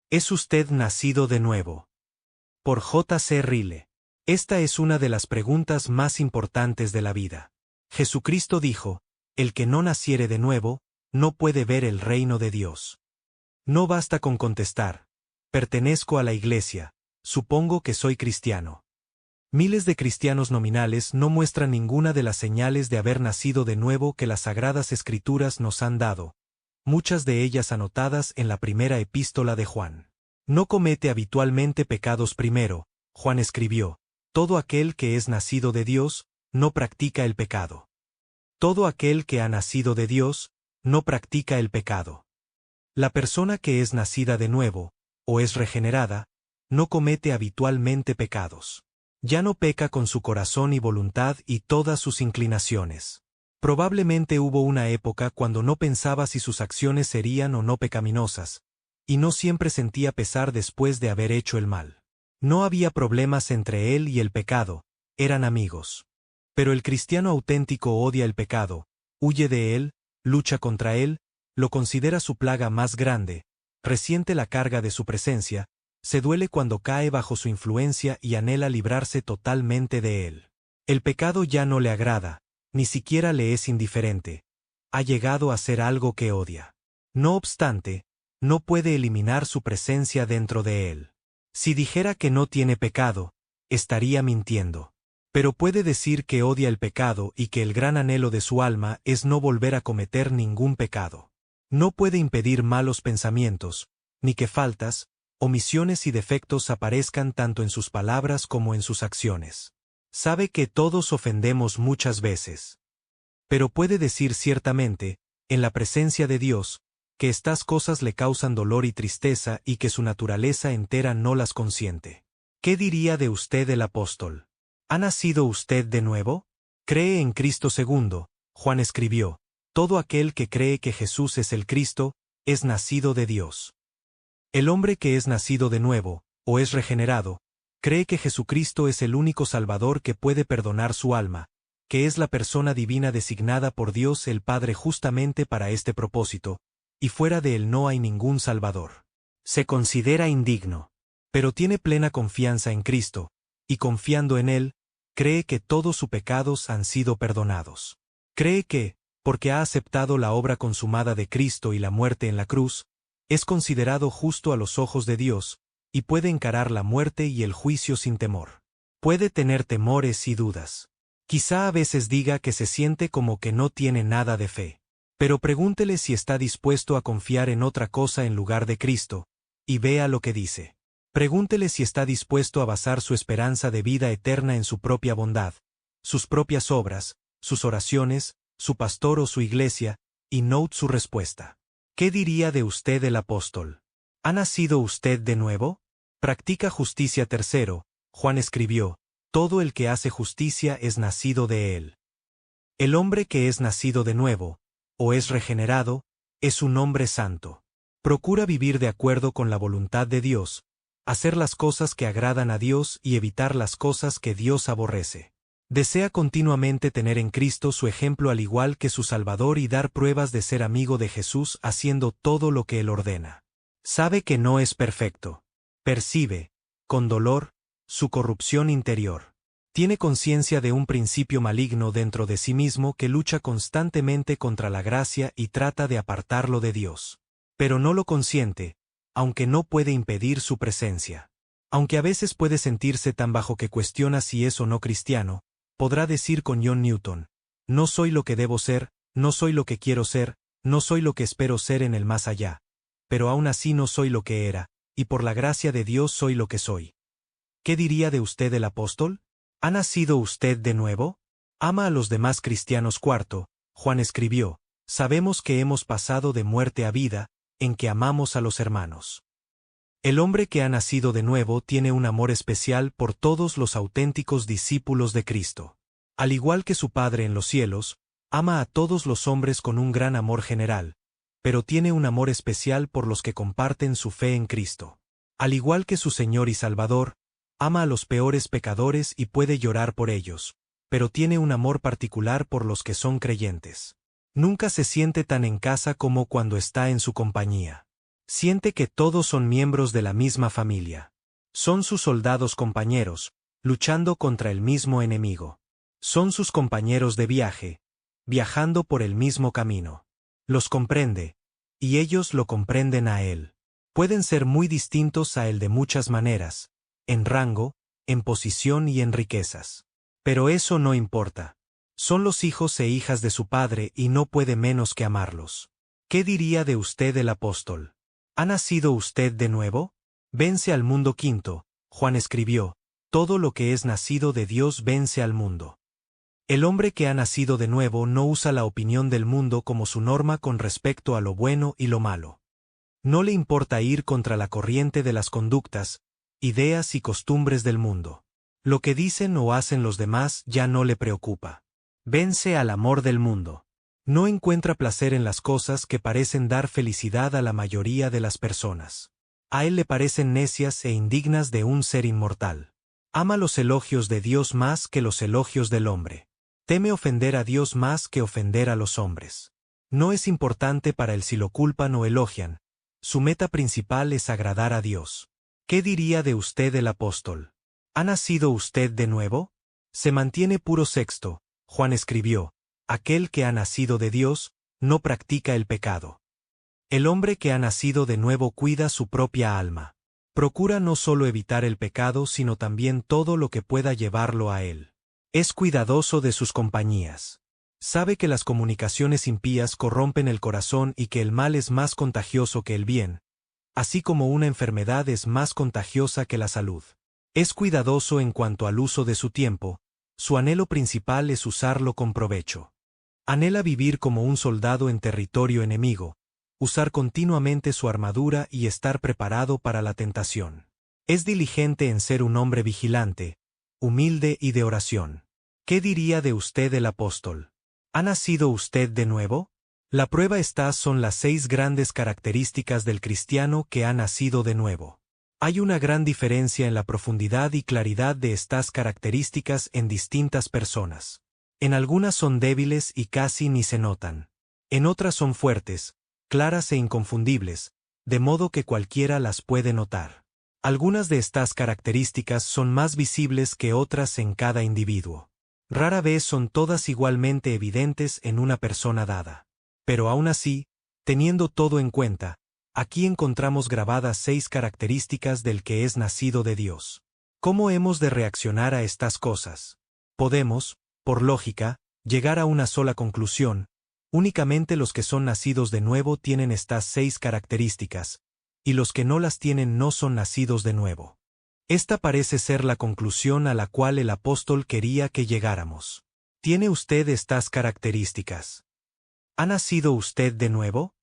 ¿Es usted nacido de nuevo? Por J. C. Ryle. Esta es una de las preguntas más importantes de la vida. Jesucristo dijo, el que no naciere de nuevo, no puede ver el reino de Dios. No basta con contestar, pertenezco a la Iglesia, supongo que soy cristiano. Miles de cristianos nominales no muestran ninguna de las señales de haber nacido de nuevo que las Sagradas Escrituras nos han dado, muchas de ellas anotadas en la primera epístola de Juan. No comete habitualmente pecados primero, Juan escribió, todo aquel que es nacido de Dios, no practica el pecado. Todo aquel que ha nacido de Dios, no practica el pecado. La persona que es nacida de nuevo, o es regenerada, no comete habitualmente pecados. Ya no peca con su corazón y voluntad y todas sus inclinaciones. Probablemente hubo una época cuando no pensaba si sus acciones serían o no pecaminosas, y no siempre sentía pesar después de haber hecho el mal. No había problemas entre él y el pecado, eran amigos. Pero el cristiano auténtico odia el pecado, huye de él, lucha contra él, lo considera su plaga más grande, resiente la carga de su presencia, se duele cuando cae bajo su influencia y anhela librarse totalmente de él. El pecado ya no le agrada, ni siquiera le es indiferente. Ha llegado a ser algo que odia. No obstante, no puede eliminar su presencia dentro de él. Si dijera que no tiene pecado, estaría mintiendo. Pero puede decir que odia el pecado y que el gran anhelo de su alma es no volver a cometer ningún pecado. No puede impedir malos pensamientos, ni que faltas, omisiones y defectos aparezcan tanto en sus palabras como en sus acciones. Sabe que todos ofendemos muchas veces. Pero puede decir ciertamente, en la presencia de Dios, que estas cosas le causan dolor y tristeza y que su naturaleza entera no las consiente. ¿Qué diría de usted el apóstol? ¿Ha nacido usted de nuevo? ¿Cree en Cristo segundo? Juan escribió, todo aquel que cree que Jesús es el Cristo, es nacido de Dios. El hombre que es nacido de nuevo, o es regenerado, cree que Jesucristo es el único Salvador que puede perdonar su alma, que es la persona divina designada por Dios el Padre justamente para este propósito, y fuera de él no hay ningún Salvador. Se considera indigno, pero tiene plena confianza en Cristo, y confiando en él, cree que todos sus pecados han sido perdonados. Cree que, porque ha aceptado la obra consumada de Cristo y la muerte en la cruz, es considerado justo a los ojos de Dios, y puede encarar la muerte y el juicio sin temor. Puede tener temores y dudas. Quizá a veces diga que se siente como que no tiene nada de fe. Pero pregúntele si está dispuesto a confiar en otra cosa en lugar de Cristo, y vea lo que dice. Pregúntele si está dispuesto a basar su esperanza de vida eterna en su propia bondad, sus propias obras, sus oraciones, su pastor o su iglesia, y note su respuesta. ¿Qué diría de usted el apóstol? ¿Ha nacido usted de nuevo? Practica justicia tercero, Juan escribió, todo el que hace justicia es nacido de él. El hombre que es nacido de nuevo, o es regenerado, es un hombre santo. Procura vivir de acuerdo con la voluntad de Dios, hacer las cosas que agradan a Dios y evitar las cosas que Dios aborrece. Desea continuamente tener en Cristo su ejemplo al igual que su Salvador y dar pruebas de ser amigo de Jesús haciendo todo lo que Él ordena. Sabe que no es perfecto. Percibe, con dolor, su corrupción interior. Tiene conciencia de un principio maligno dentro de sí mismo que lucha constantemente contra la gracia y trata de apartarlo de Dios. Pero no lo consiente, aunque no puede impedir su presencia. Aunque a veces puede sentirse tan bajo que cuestiona si es o no cristiano, podrá decir con John Newton, no soy lo que debo ser, no soy lo que quiero ser, no soy lo que espero ser en el más allá, pero aún así no soy lo que era, y por la gracia de Dios soy lo que soy. ¿Qué diría de usted el apóstol? ¿Ha nacido usted de nuevo? Ama a los demás cristianos. Cuarto, Juan escribió, sabemos que hemos pasado de muerte a vida, en que amamos a los hermanos. El hombre que ha nacido de nuevo tiene un amor especial por todos los auténticos discípulos de Cristo. Al igual que su Padre en los cielos, ama a todos los hombres con un gran amor general, pero tiene un amor especial por los que comparten su fe en Cristo. Al igual que su Señor y Salvador, ama a los peores pecadores y puede llorar por ellos, pero tiene un amor particular por los que son creyentes. Nunca se siente tan en casa como cuando está en su compañía. Siente que todos son miembros de la misma familia. Son sus soldados compañeros, luchando contra el mismo enemigo. Son sus compañeros de viaje, viajando por el mismo camino. Los comprende, y ellos lo comprenden a él. Pueden ser muy distintos a él de muchas maneras, en rango, en posición y en riquezas. Pero eso no importa. Son los hijos e hijas de su Padre y no puede menos que amarlos. ¿Qué diría de usted el apóstol? ¿Ha nacido usted de nuevo? Vence al mundo. Quinto, Juan escribió, todo lo que es nacido de Dios vence al mundo. El hombre que ha nacido de nuevo no usa la opinión del mundo como su norma con respecto a lo bueno y lo malo. No le importa ir contra la corriente de las conductas, ideas y costumbres del mundo. Lo que dicen o hacen los demás ya no le preocupa. Vence al amor del mundo. No encuentra placer en las cosas que parecen dar felicidad a la mayoría de las personas. A él le parecen necias e indignas de un ser inmortal. Ama los elogios de Dios más que los elogios del hombre. Teme ofender a Dios más que ofender a los hombres. No es importante para él si lo culpan o elogian. Su meta principal es agradar a Dios. ¿Qué diría de usted el apóstol? ¿Ha nacido usted de nuevo? Se mantiene puro. Sexto, Juan escribió, aquel que ha nacido de Dios, no practica el pecado. El hombre que ha nacido de nuevo cuida su propia alma. Procura no solo evitar el pecado sino también todo lo que pueda llevarlo a él. Es cuidadoso de sus compañías. Sabe que las comunicaciones impías corrompen el corazón y que el mal es más contagioso que el bien, así como una enfermedad es más contagiosa que la salud. Es cuidadoso en cuanto al uso de su tiempo, su anhelo principal es usarlo con provecho. Anhela vivir como un soldado en territorio enemigo, usar continuamente su armadura y estar preparado para la tentación. Es diligente en ser un hombre vigilante, humilde y de oración. ¿Qué diría de usted el apóstol? ¿Ha nacido usted de nuevo? La prueba son las 6 grandes características del cristiano que ha nacido de nuevo. Hay una gran diferencia en la profundidad y claridad de estas características en distintas personas. En algunas son débiles y casi ni se notan. En otras son fuertes, claras e inconfundibles, de modo que cualquiera las puede notar. Algunas de estas características son más visibles que otras en cada individuo. Rara vez son todas igualmente evidentes en una persona dada. Pero aún así, teniendo todo en cuenta, aquí encontramos grabadas 6 características del que es nacido de Dios. ¿Cómo hemos de reaccionar a estas cosas? Podemos, por lógica, llegar a una sola conclusión: únicamente los que son nacidos de nuevo tienen estas 6 características, y los que no las tienen no son nacidos de nuevo. Esta parece ser la conclusión a la cual el apóstol quería que llegáramos. ¿Tiene usted estas características? ¿Ha nacido usted de nuevo?